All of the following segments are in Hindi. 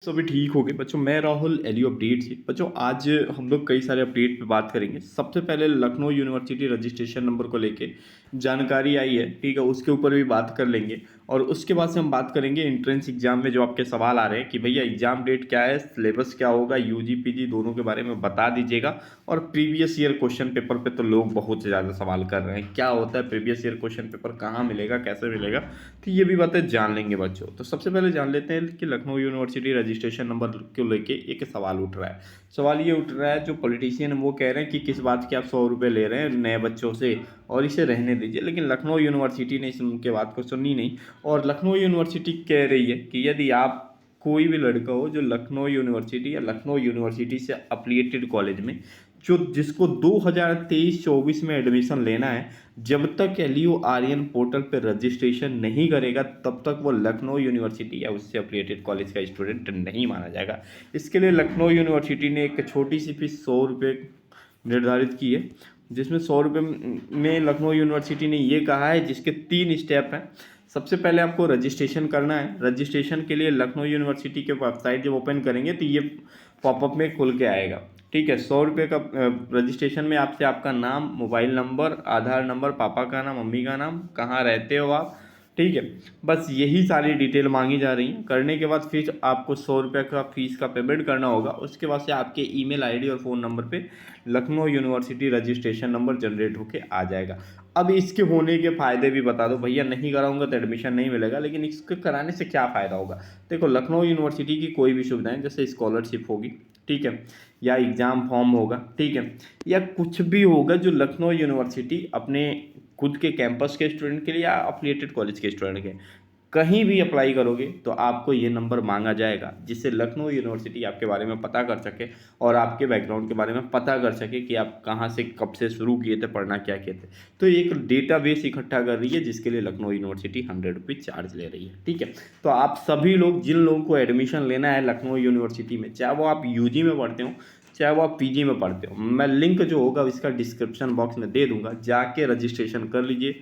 सभी ठीक हो गए बच्चों। मैं राहुल एलियो अपडेट से बच्चों आज हम लोग कई सारे अपडेट पे बात करेंगे। सबसे पहले लखनऊ यूनिवर्सिटी रजिस्ट्रेशन नंबर को लेके जानकारी आई है, ठीक है, उसके ऊपर भी बात कर लेंगे। और उसके बाद से हम बात करेंगे एंट्रेंस एग्जाम में जो आपके सवाल आ रहे हैं कि भैया एग्जाम डेट क्या है, सिलेबस क्या होगा, यूजी पीजी दोनों के बारे में बता दीजिएगा। और प्रीवियस ईयर क्वेश्चन पेपर पे तो लोग बहुत ज़्यादा सवाल कर रहे हैं, क्या होता है प्रीवियस ईयर क्वेश्चन पेपर, कहाँ मिलेगा, कैसे मिलेगा, तो ये भी बातें जान लेंगे बच्चों। तो सबसे पहले जान लेते हैं कि लखनऊ यूनिवर्सिटी रजिस्ट्रेशन नंबर को लेके एक सवाल उठ रहा है। सवाल ये उठ रहा है, जो पॉलिटिशियन वो कह रहे हैं कि किस बात के आप 100 रुपये ले रहे हैं नए बच्चों से और इसे रहने दीजिए, लेकिन लखनऊ यूनिवर्सिटी ने इस उनके बात को सुनी नहीं। और लखनऊ यूनिवर्सिटी कह रही है कि यदि आप कोई भी लड़का हो जो लखनऊ यूनिवर्सिटी या लखनऊ यूनिवर्सिटी से अफिलिएटेड कॉलेज में जो जिसको 2023-24 में एडमिशन लेना है, जब तक एलियो आर्यन पोर्टल पर रजिस्ट्रेशन नहीं करेगा तब तक वो लखनऊ यूनिवर्सिटी या उससे अफिलिएटेड कॉलेज का स्टूडेंट नहीं माना जाएगा। इसके लिए लखनऊ यूनिवर्सिटी ने एक छोटी सी फीस 100 रुपये निर्धारित की है, जिसमें 100 रुपये में लखनऊ यूनिवर्सिटी ने ये कहा है, जिसके 3 स्टेप हैं। सबसे पहले आपको रजिस्ट्रेशन करना है। रजिस्ट्रेशन के लिए लखनऊ यूनिवर्सिटी के वेबसाइट जब ओपन करेंगे तो ये पॉपअप में खुल के आएगा, ठीक है। 100 रुपये का रजिस्ट्रेशन में आपसे आपका नाम, मोबाइल नंबर, आधार नंबर, पापा का नाम, मम्मी का नाम, कहाँ रहते हो आप, ठीक है, बस यही सारी डिटेल मांगी जा रही हैं। करने के बाद फिर आपको 100 रुपये का फीस का पेमेंट करना होगा। उसके बाद से आपके ईमेल आईडी और फ़ोन नंबर पे Lucknow university registration number generate होके आ जाएगा। अब इसके होने के फ़ायदे भी बता दो। भैया नहीं कराऊंगा तो एडमिशन नहीं मिलेगा, लेकिन इसके कराने से क्या फ़ायदा होगा। देखो, लखनऊ यूनिवर्सिटी की कोई भी सुविधाएं जैसे स्कॉलरशिप होगी, ठीक है, या एग्ज़ाम फॉर्म होगा, ठीक है, या कुछ भी होगा जो लखनऊ यूनिवर्सिटी अपने खुद के कैंपस के स्टूडेंट के लिए या अफिलिएटेड कॉलेज के स्टूडेंट के कहीं भी अप्लाई करोगे तो आपको ये नंबर मांगा जाएगा, जिससे लखनऊ यूनिवर्सिटी आपके बारे में पता कर सके और आपके बैकग्राउंड के बारे में पता कर सके कि आप कहाँ से कब से शुरू किए थे, पढ़ना क्या किए थे। तो एक डेटाबेस इकट्ठा कर रही है, जिसके लिए लखनऊ यूनिवर्सिटी 100 रुपये चार्ज ले रही है, ठीक है। तो आप सभी लोग, जिन लोगों को एडमिशन लेना है लखनऊ यूनिवर्सिटी में, चाहे वो आप यूजी में पढ़ते हो चाहे वो आप पीजी में पढ़ते हो, मैं लिंक जो होगा इसका डिस्क्रिप्शन बॉक्स में दे दूंगा, जाके रजिस्ट्रेशन कर लीजिए।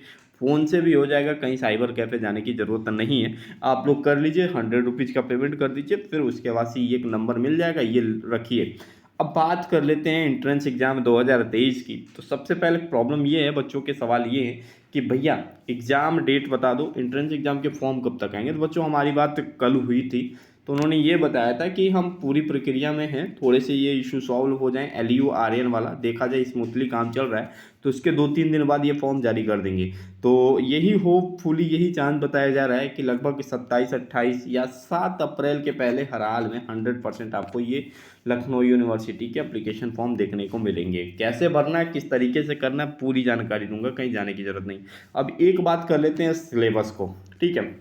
फ़ोन से भी हो जाएगा, कहीं साइबर कैफ़े जाने की ज़रूरत नहीं है। आप लोग कर लीजिए, 100 रुपीज़ का पेमेंट कर दीजिए, फिर उसके बाद से ये एक नंबर मिल जाएगा, ये रखिए। अब बात कर लेते हैं एंट्रेंस एग्ज़ाम 2023 की। तो सबसे पहले प्रॉब्लम ये है, बच्चों के सवाल ये है कि भैया एग्ज़ाम डेट बता दो, एंट्रेंस एग्ज़ाम के फॉर्म कब तक आएंगे। तो बच्चों हमारी बात कल हुई थी, तो उन्होंने ये बताया था कि हम पूरी प्रक्रिया में हैं, थोड़े से ये इशू सॉल्व हो जाएं, एलियो आर्यन वाला देखा जाए स्मूथली काम चल रहा है, तो इसके 2-3 दिन बाद ये फॉर्म जारी कर देंगे। तो यही होपफुली यही चांस बताया जा रहा है कि लगभग 27-28 या 7 अप्रैल के पहले हर हाल में 100% आपको ये लखनऊ यूनिवर्सिटी के एप्लीकेशन फॉर्म देखने को मिलेंगे। कैसे भरना है, किस तरीके से करना है, पूरी जानकारी दूंगा, कहीं जाने की ज़रूरत नहीं। अब एक बात कर लेते हैं सिलेबस को, ठीक है।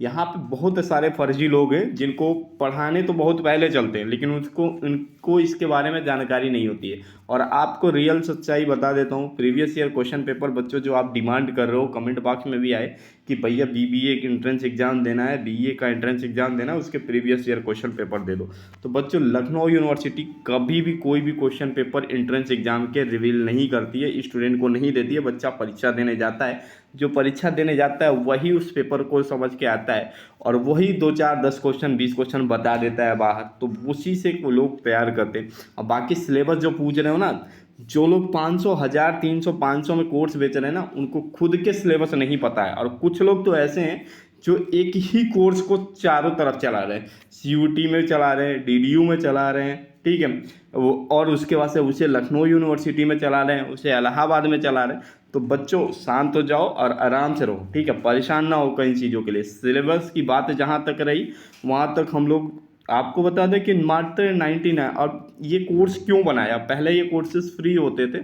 यहाँ पे बहुत सारे फर्जी लोग हैं जिनको पढ़ाने तो बहुत पहले चलते हैं, लेकिन उनको इसके बारे में जानकारी नहीं होती है। और आपको रियल सच्चाई बता देता हूँ, प्रीवियस ईयर क्वेश्चन पेपर बच्चों जो आप डिमांड कर रहे हो, कमेंट बॉक्स में भी आए कि भैया बीबीए का एंट्रेंस एग्जाम देना है, बीए का एंट्रेंस एग्जाम देना है, उसके प्रीवियस ईयर क्वेश्चन पेपर दे दो। तो बच्चों लखनऊ यूनिवर्सिटी कभी भी कोई भी क्वेश्चन पेपर एंट्रेंस एग्जाम के रिवील नहीं करती है, स्टूडेंट को नहीं देती है। बच्चा परीक्षा देने जाता है, जो परीक्षा देने जाता है वही उस पेपर को समझ के आता है और वही 2-4-10 क्वेश्चन 20 क्वेश्चन बता देता है बाहर, तो उसी से लोग तैयार करते हैं। और बाकी सिलेबस जो पूछ रहे हो ना, जो लोग 500, 1000, 300, 500 में कोर्स बेच रहे हैं ना, उनको खुद के सिलेबस नहीं पता है। और कुछ लोग तो ऐसे हैं जो एक ही कोर्स को चारों तरफ चला रहे हैं, सीयूटी में चला रहे हैं, डीडीयू में चला रहे हैं, ठीक है, और उसके बाद से उसे लखनऊ यूनिवर्सिटी में चला रहे हैं, उसे इलाहाबाद में चला रहे हैं। तो बच्चों शांत हो जाओ और आराम से रहो, ठीक है, परेशान ना हो कई चीज़ों के लिए। सिलेबस की बात जहाँ तक रही वहाँ तक हम लोग आपको बता दें कि मात्र 99। और ये कोर्स क्यों बनाया, पहले ये कोर्सेज फ्री होते थे।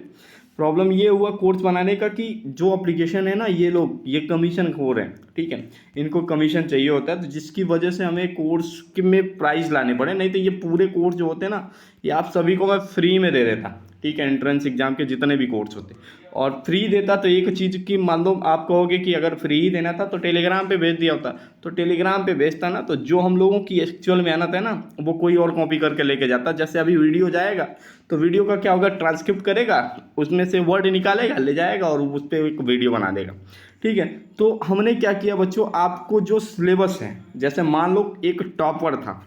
प्रॉब्लम ये हुआ कोर्स बनाने का कि जो एप्लीकेशन है ना, ये लोग ये कमीशन खो रहे हैं, ठीक है, इनको कमीशन चाहिए होता है, तो जिसकी वजह से हमें कोर्स में प्राइस लाने पड़े। नहीं तो ये पूरे कोर्स जो होते हैं ना, ये आप सभी को मैं फ्री में दे देता, ठीक है, एंट्रेंस एग्जाम के जितने भी कोर्स होते और फ्री देता। तो एक चीज़ की मान लो आप कहोगे कि अगर फ्री ही देना था तो टेलीग्राम पे भेज दिया होता, तो टेलीग्राम पे भेजता ना, तो जो हम लोगों की एक्चुअल मेहनत है ना, वो कोई और कॉपी करके लेके जाता। जैसे अभी वीडियो जाएगा तो वीडियो का क्या होगा, ट्रांसक्रिप्ट करेगा, उसमें से वर्ड निकालेगा, ले जाएगा और उस पर एक वीडियो बना देगा, ठीक है। तो हमने क्या किया बच्चों, आपको जो सिलेबस है, जैसे मान लो एक टॉपर था,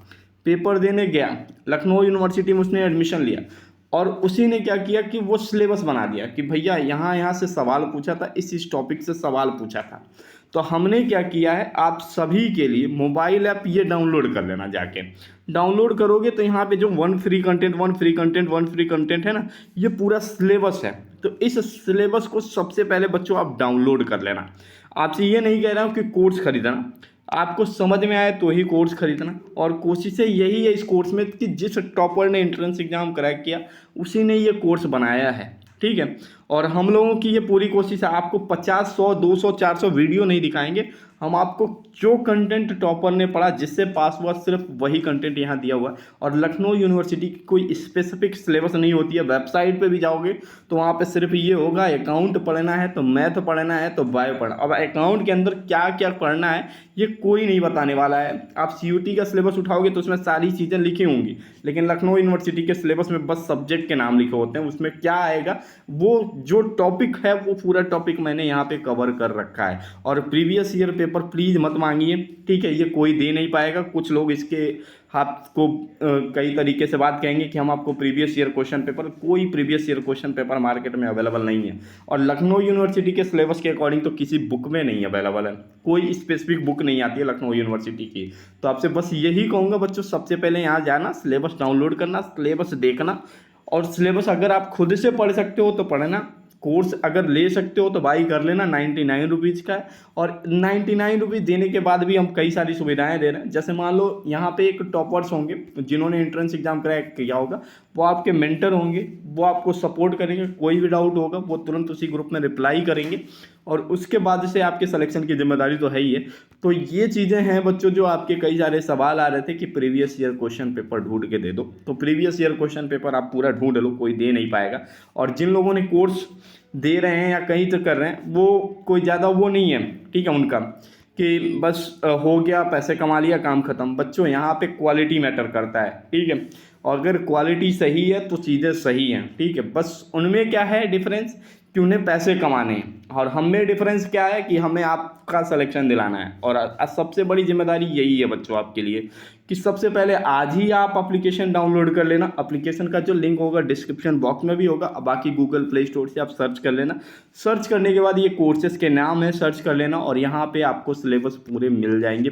पेपर देने गया, लखनऊ यूनिवर्सिटी में उसने एडमिशन लिया और उसी ने क्या किया कि वो सिलेबस बना दिया कि भैया यहाँ यहाँ से सवाल पूछा था, इस टॉपिक से सवाल पूछा था। तो हमने क्या किया है, आप सभी के लिए मोबाइल ऐप ये डाउनलोड कर लेना, जाके डाउनलोड करोगे तो यहाँ पे जो वन फ्री कंटेंट है ना, ये पूरा सिलेबस है। तो इस सिलेबस को सबसे पहले बच्चों आप डाउनलोड कर लेना। आपसे ये नहीं कह रहा हूँ कि कोर्स खरीदना, आपको समझ में आए तो ही कोर्स खरीदना। और कोशिशें यही है इस कोर्स में कि जिस टॉपर ने एंट्रेंस एग्जाम क्रैक किया उसी ने ये कोर्स बनाया है, ठीक है। और हम लोगों की ये पूरी कोशिश है, आपको 50, 100, 200, 400 वीडियो नहीं दिखाएंगे, हम आपको जो कंटेंट टॉपर ने पढ़ा, जिससे पास हुआ, सिर्फ वही कंटेंट यहाँ दिया हुआ है। और लखनऊ यूनिवर्सिटी की कोई स्पेसिफिक सिलेबस नहीं होती है। वेबसाइट पे भी जाओगे तो वहाँ पे सिर्फ ये होगा, अकाउंट पढ़ना है तो मैथ पढ़ना है तो बायो पढ़ना। अब अकाउंट के अंदर क्या क्या पढ़ना है ये कोई नहीं बताने वाला है। आप CUT का सिलेबस उठाओगे तो उसमें सारी चीज़ें लिखी होंगी, लेकिन लखनऊ यूनिवर्सिटी के सिलेबस में बस सब्जेक्ट के नाम लिखे होते हैं। उसमें क्या आएगा, वो जो टॉपिक है वो पूरा टॉपिक मैंने यहाँ पे कवर कर रखा है। और प्रीवियस ईयर पेपर प्लीज़ मत मांगिए, ठीक है, ये कोई दे नहीं पाएगा। कुछ लोग इसके आपको कई तरीके से बात कहेंगे कि हम आपको प्रीवियस ईयर क्वेश्चन पेपर, कोई previous year question paper market में अवेलेबल नहीं है। और लखनऊ यूनिवर्सिटी के सिलेबस के अकॉर्डिंग तो किसी बुक में नहीं अवेलेबल है, कोई स्पेसिफिक बुक नहीं आती है लखनऊ यूनिवर्सिटी की। तो आपसे बस यही कहूँगा बच्चों, सबसे पहले यहाँ जाना, सिलेबस डाउनलोड करना, सिलेबस देखना। और सिलेबस अगर आप खुद से पढ़ सकते हो तो पढ़ना, कोर्स अगर ले सकते हो तो बाई कर लेना, 99 रुपीज़ का है। और 99 रुपीज़ देने के बाद भी हम कई सारी सुविधाएं दे रहे हैं। जैसे मान लो यहाँ पे एक टॉपर्स होंगे जिन्होंने एंट्रेंस एग्जाम क्रैक किया होगा, वो आपके मेंटर होंगे, वो आपको सपोर्ट करेंगे। कोई भी डाउट होगा वो तुरंत उसी ग्रुप में रिप्लाई करेंगे और उसके बाद से आपके सिलेक्शन की जिम्मेदारी तो है ही है। तो ये चीज़ें हैं बच्चों, जो आपके कई सारे सवाल आ रहे थे कि प्रीवियस ईयर क्वेश्चन पेपर ढूंढ के दे दो, तो प्रीवियस ईयर क्वेश्चन पेपर आप पूरा ढूंढ लो, कोई दे नहीं पाएगा। और जिन लोगों ने कोर्स दे रहे हैं या कहीं तो कर रहे हैं, वो कोई ज़्यादा वो नहीं है, ठीक है, उनका कि बस हो गया, पैसे कमा लिया, काम खत्म। बच्चों यहाँ पे क्वालिटी मैटर करता है, ठीक है। और अगर क्वालिटी सही है तो चीज़ें सही हैं, ठीक है। बस उनमें क्या है डिफरेंस कि उन्हें पैसे कमाने हैं, और हम में डिफरेंस क्या है कि हमें आपका सिलेक्शन दिलाना है। और सबसे बड़ी जिम्मेदारी यही है बच्चों आपके लिए कि सबसे पहले आज ही आप एप्लीकेशन डाउनलोड कर लेना। एप्लीकेशन का जो लिंक होगा डिस्क्रिप्शन बॉक्स में भी होगा, बाकी गूगल प्ले स्टोर से आप सर्च कर लेना। सर्च करने के बाद ये कोर्सेज के नाम है, सर्च कर लेना और यहाँ पे आपको सिलेबस पूरे मिल जाएंगे,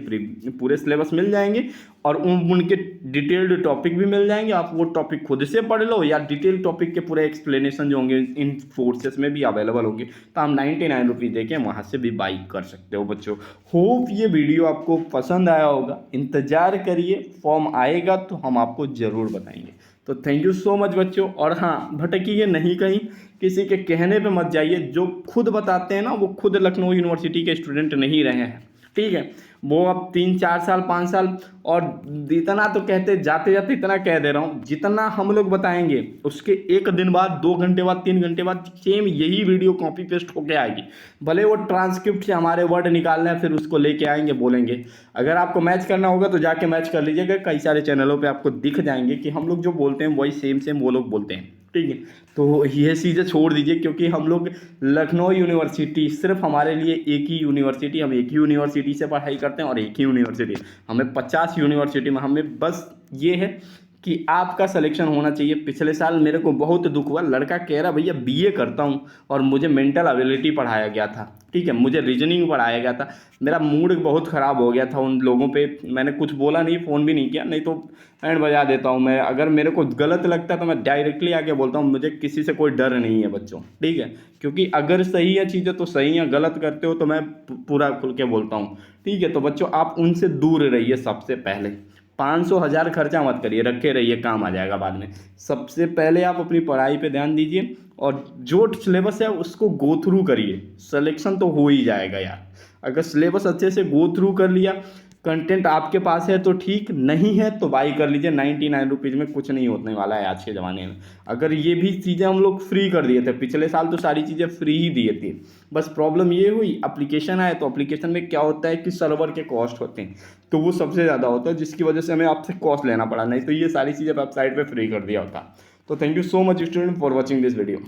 पूरे सिलेबस मिल जाएंगे और उनके डिटेल्ड टॉपिक भी मिल जाएंगे। आप वो टॉपिक खुद से पढ़ लो या डिटेल टॉपिक के पूरे एक्सप्लेनेशन जो होंगे इन कोर्सेज में भी अवेलेबल होंगे, तो आप 99 रुपीज़ दे के वहाँ से भी बाई कर सकते हो बच्चों। होप ये वीडियो आपको पसंद आया होगा। इंतज़ार करिए, फॉर्म आएगा तो हम आपको ज़रूर बताएंगे। तो थैंक यू सो मच बच्चों। और हाँ, भटकिए नहीं कहीं, किसी के कहने पे मत जाइए। जो खुद बताते हैं ना, वो खुद लखनऊ यूनिवर्सिटी के स्टूडेंट नहीं रहे हैं, ठीक है। वो अब 3, 4 साल, 5 साल, और इतना तो कहते जाते जाते इतना कह दे रहा हूँ, जितना हम लोग बताएंगे उसके 1 दिन बाद, 2 घंटे बाद, 3 घंटे बाद सेम यही वीडियो कॉपी पेस्ट होके आएगी। भले वो ट्रांसक्रिप्ट से हमारे वर्ड निकालना है, फिर उसको लेके आएंगे, बोलेंगे। अगर आपको मैच करना होगा तो जाके मैच कर लीजिएगा, कई सारे चैनलों पे आपको दिख जाएंगे कि हम लोग जो बोलते हैं वही सेम वो लोग बोलते हैं, ठीक है। तो ये चीज़ें छोड़ दीजिए, क्योंकि हम लोग लखनऊ यूनिवर्सिटी सिर्फ हमारे लिए एक ही यूनिवर्सिटी, हम एक ही यूनिवर्सिटी से पढ़ाई करते हैं और एक ही यूनिवर्सिटी, हमें 50 यूनिवर्सिटी में, हमें बस ये है कि आपका सिलेक्शन होना चाहिए। पिछले साल मेरे को बहुत दुख हुआ, लड़का कह रहा भैया BA करता हूँ और मुझे मेंटल एबिलिटी पढ़ाया गया था, ठीक है, मुझे रीजनिंग पढ़ाया गया था। मेरा मूड बहुत ख़राब हो गया था उन लोगों पे, मैंने कुछ बोला नहीं, फ़ोन भी नहीं किया, नहीं तो एंड बजा देता हूँ मैं। अगर मेरे को गलत लगता है तो मैं डायरेक्टली आके बोलता हूँ, मुझे किसी से कोई डर नहीं है बच्चों, ठीक है। क्योंकि अगर सही है चीज़ें तो सही है, गलत करते हो तो मैं पूरा खुल के बोलता हूँ, ठीक है। तो बच्चों आप उनसे दूर रहिए। सबसे पहले 500 1000 खर्चा मत करिए, रखे रहिए, काम आ जाएगा बाद में। सबसे पहले आप अपनी पढ़ाई पे ध्यान दीजिए और जो सिलेबस है उसको गो थ्रू करिए, सिलेक्शन तो हो ही जाएगा यार। अगर सिलेबस अच्छे से गो थ्रू कर लिया, कंटेंट आपके पास है तो ठीक, नहीं है तो बाई कर लीजिए। 99 रुपीज़ में कुछ नहीं होने वाला है आज के ज़माने में। अगर ये भी चीज़ें हम लोग फ्री कर दिए थे, पिछले साल तो सारी चीज़ें फ्री ही दिए थे। बस प्रॉब्लम ये हुई एप्लीकेशन आए, तो एप्लीकेशन में क्या होता है कि सर्वर के कॉस्ट होते हैं, तो वो सबसे ज़्यादा होता है, जिसकी वजह से हमें आपसे कॉस्ट लेना पड़ा। नहीं तो ये सारी चीज़ें वेबसाइट पर फ्री कर दिया होता। तो thank you so much student for watching this video.